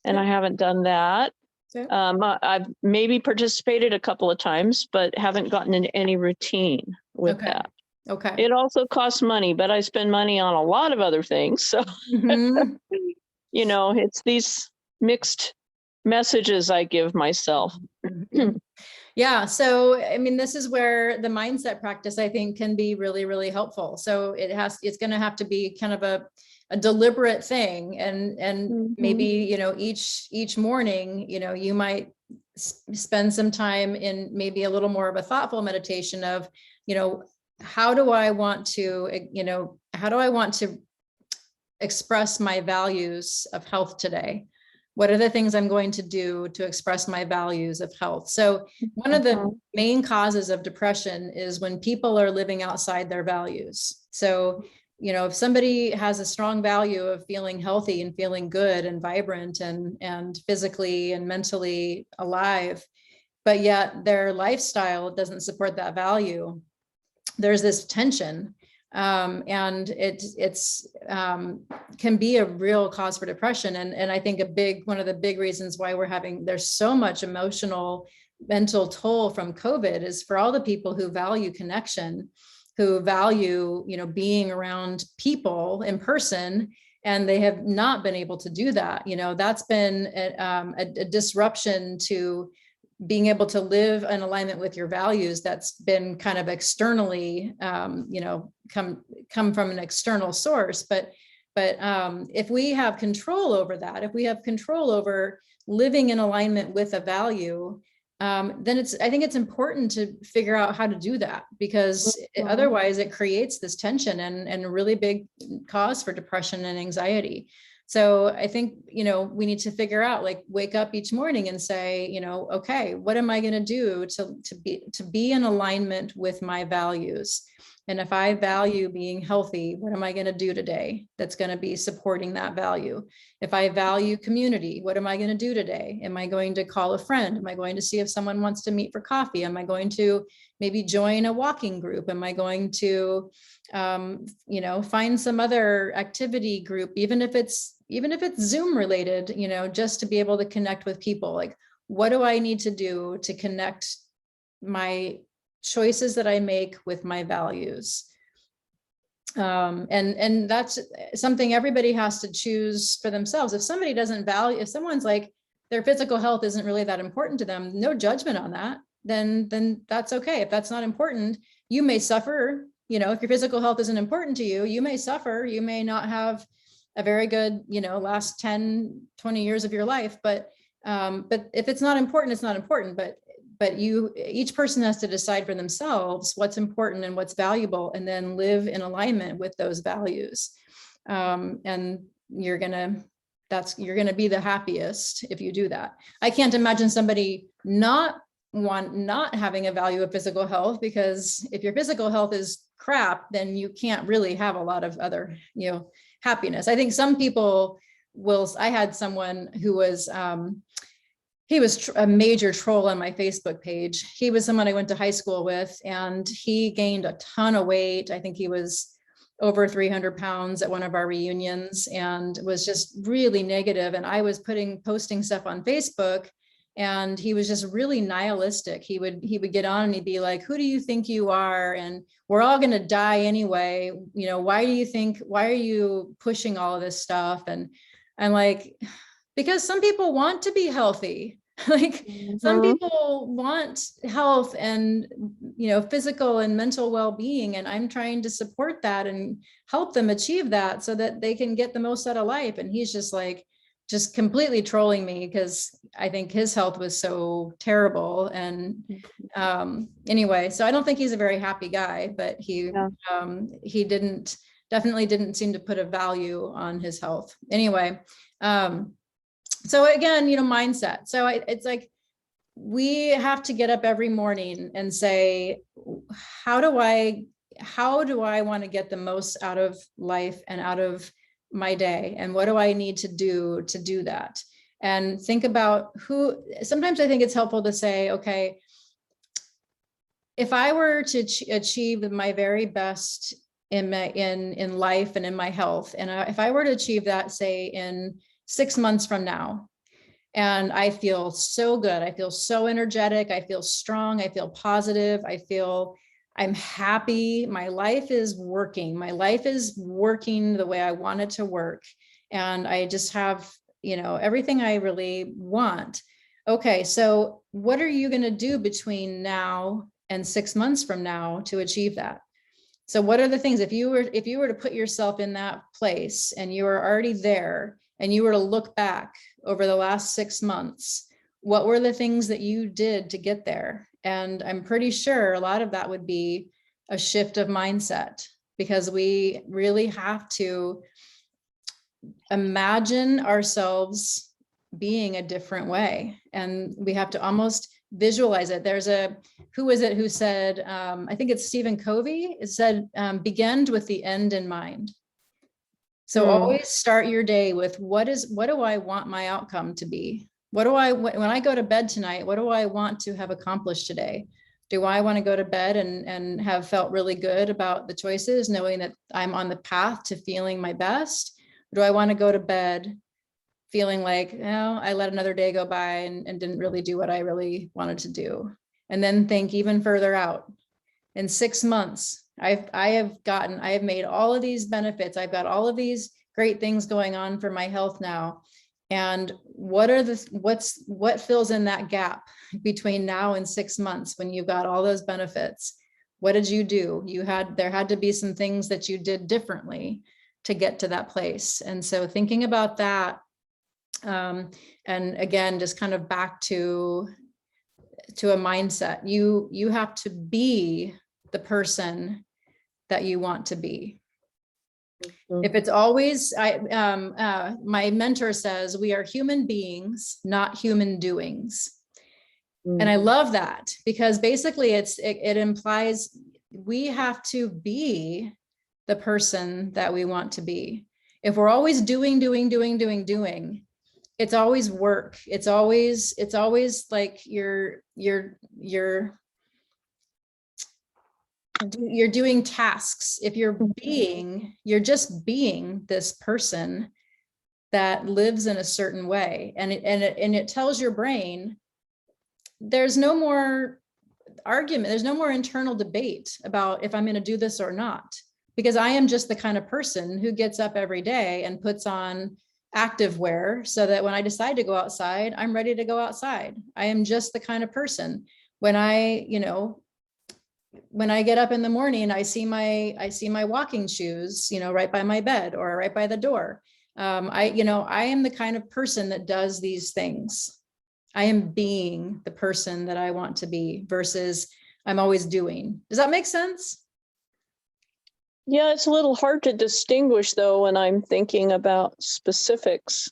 and Yeah. I haven't done that. Yeah. I've maybe participated a couple of times, but haven't gotten in any routine with Okay. that. Okay. It also costs money, but I spend money on a lot of other things. So, Mhm. it's these mixed messages I give myself. Mhm. Yeah. So, I mean, this is where the mindset practice, I think, can be really, really helpful. So it's going to have to be kind of a deliberate thing. And maybe, each morning, you might spend some time in maybe a little more of a thoughtful meditation of, how do I want to express my values of health today? What are the things I'm going to do to express my values of health? So one of the main causes of depression is when people are living outside their values. So, if somebody has a strong value of feeling healthy and feeling good and vibrant and physically and mentally alive, but yet their lifestyle doesn't support that value, there's this tension, and it's can be a real cause for depression. And I think one of the big reasons why there's so much emotional mental toll from COVID is for all the people who value connection, who value being around people in person, and they have not been able to do that. That's been a disruption to being able to live in alignment with your values. That's been kind of externally, come from an external source. But if we have control over that, if we have control over living in alignment with a value, then I think it's important to figure out how to do that, because otherwise it creates this tension and a really big cause for depression and anxiety. So I think, we need to figure out, like, wake up each morning and say, okay, what am I going to do to be in alignment with my values? And if I value being healthy, what am I going to do today that's going to be supporting that value? If I value community, what am I going to do today? Am I going to call a friend? Am I going to see if someone wants to meet for coffee? Am I going to maybe join a walking group? Am I going to, find some other activity group, even if it's Zoom related, just to be able to connect with people? Like, what do I need to do to connect my choices that I make with my values? And that's something everybody has to choose for themselves. If someone's like, their physical health isn't really that important to them, no judgment on that, then that's okay. If that's not important, you may suffer. If your physical health isn't important to you, you may suffer. You may not have a very good, last 10, 20 years of your life. But if it's not important, it's not important. But each person has to decide for themselves what's important and what's valuable, and then live in alignment with those values. And you're going to be the happiest if you do that. I can't imagine somebody not having a value of physical health, because if your physical health is crap, then you can't really have a lot of other, happiness. I think some people I had someone who was, he was a major troll on my Facebook page. He was someone I went to high school with, and he gained a ton of weight. I think he was over 300 pounds at one of our reunions, and was just really negative. And I was posting stuff on Facebook, and he was just really nihilistic. He would get on and he'd be like, who do you think you are? And we're all going to die anyway. You know, why are you pushing all of this stuff? And I'm like, because some people want to be healthy. Like some people want health and, you know, physical and mental well-being. And I'm trying to support that and help them achieve that so that they can get the most out of life. And he's just like, just completely trolling me because I think his health was so terrible. And anyway, so I don't think he's a very happy guy, but he definitely didn't seem to put a value on his health. Anyway, so again, you know, mindset. So it's like, we have to get up every morning and say, how do I want to get the most out of life and out of my day? And what do I need to do that? And think about sometimes I think it's helpful to say, okay, if I were to achieve my very best in life and in my health, and if I were to achieve that, say in 6 months from now, and I feel so good, I feel so energetic, I feel strong, I feel positive, I'm happy, my life is working the way I want it to work. And I just have, you know, everything I really want. Okay, so what are you going to do between now and 6 months from now to achieve that? So what are the things, if you were to put yourself in that place and you were already there, and you were to look back over the last 6 months, what were the things that you did to get there? And I'm pretty sure a lot of that would be a shift of mindset, because we really have to imagine ourselves being a different way. And we have to almost visualize it. Who is it who said, I think it's Stephen Covey, it said, begin with the end in mind. So always start your day with what do I want my outcome to be? When I go to bed tonight, what do I want to have accomplished today? Do I want to go to bed and have felt really good about the choices, knowing that I'm on the path to feeling my best? Or do I want to go to bed feeling like, oh, I let another day go by and didn't really do what I really wanted to do? And then think even further out. In 6 months, I have made all of these benefits. I've got all of these great things going on for my health now. And what fills in that gap between now and 6 months when you've got all those benefits? What did you do? There had to be some things that you did differently to get to that place. And so thinking about that, and again, just kind of back to a mindset, you have to be the person that you want to be. If it's always, my mentor says, we are human beings, not human doings. And I love that, because basically it implies we have to be the person that we want to be. If we're always doing, it's always work. It's always like you're doing tasks. If you're just being this person that lives in a certain way, and it tells your brain there's no more argument, there's no more internal debate about if I'm going to do this or not, because I am just the kind of person who gets up every day and puts on active wear so that when I decide to go outside, I'm ready to go outside. I am just the kind of person. When I get up in the morning, I see my walking shoes, right by my bed or right by the door. I am the kind of person that does these things. I am being the person that I want to be versus I'm always doing. Does that make sense? Yeah, it's a little hard to distinguish though when I'm thinking about specifics,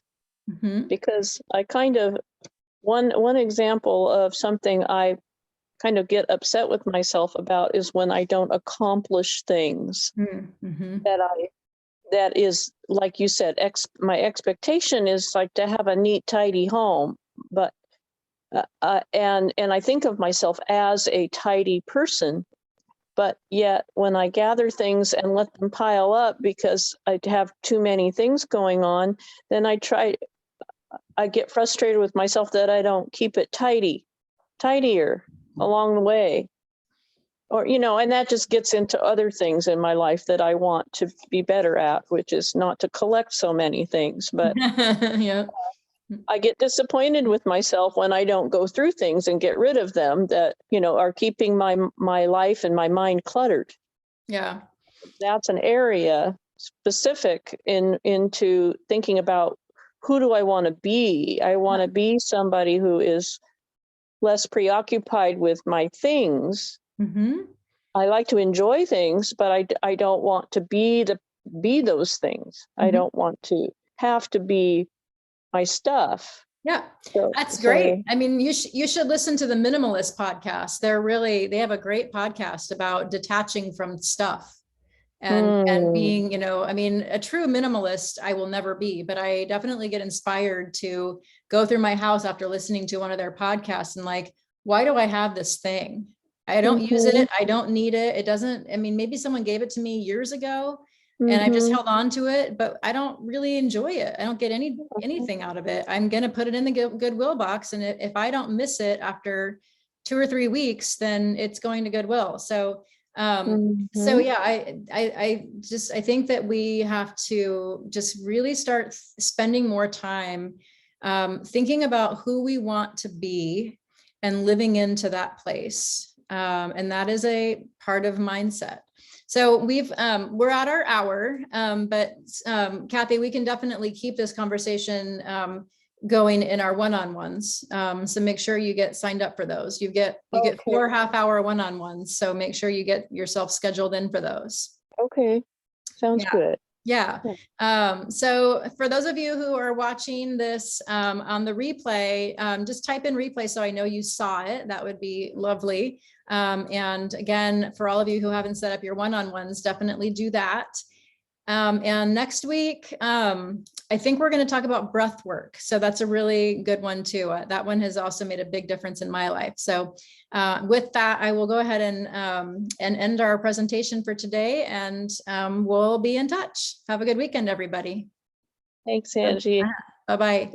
because I kind of, one example of something I kind of get upset with myself about is when I don't accomplish things that is, like you said, my expectation is like to have a neat, tidy home, but and I think of myself as a tidy person, but yet when I gather things and let them pile up because I have too many things going on, then I get frustrated with myself that I don't keep it tidier along the way. Or, and that just gets into other things in my life that I want to be better at, which is not to collect so many things. But Yeah. I get disappointed with myself when I don't go through things and get rid of them that, are keeping my life and my mind cluttered. Yeah. That's an area specific into thinking about, who do I want to be? I want to be somebody who is less preoccupied with my things. Mm-hmm. I like to enjoy things, but I don't want to be those things. Mm-hmm. I don't want to have to be my stuff. Yeah, So, that's great. I mean, you should listen to the Minimalist podcast. They have a great podcast about detaching from stuff and being, I mean, a true minimalist I will never be, but I definitely get inspired to go through my house after listening to one of their podcasts and like, why do I have this thing? I don't use it. I don't need it. It doesn't, I mean, maybe someone gave it to me years ago and I just held on to it, but I don't really enjoy it. I don't get anything out of it. I'm going to put it in the Goodwill box. And if I don't miss it after 2 or 3 weeks, then it's going to Goodwill. So yeah, I think that we have to just really start spending more time thinking about who we want to be and living into that place. And that is a part of mindset. So we're at our hour, but Kathy, we can definitely keep this conversation going in our one-on-ones. So make sure you get signed up for those. You get 4 half-hour one-on-ones. So make sure you get yourself scheduled in for those. Okay. Sounds good. Yeah. So for those of you who are watching this on the replay, just type in replay so I know you saw it. That would be lovely. And again, for all of you who haven't set up your one-on-ones, definitely do that. And next week, I think we're going to talk about breath work. So that's a really good one too. That one has also made a big difference in my life. So with that, I will go ahead and end our presentation for today, and we'll be in touch. Have a good weekend, everybody. Thanks, Angie. Bye-bye.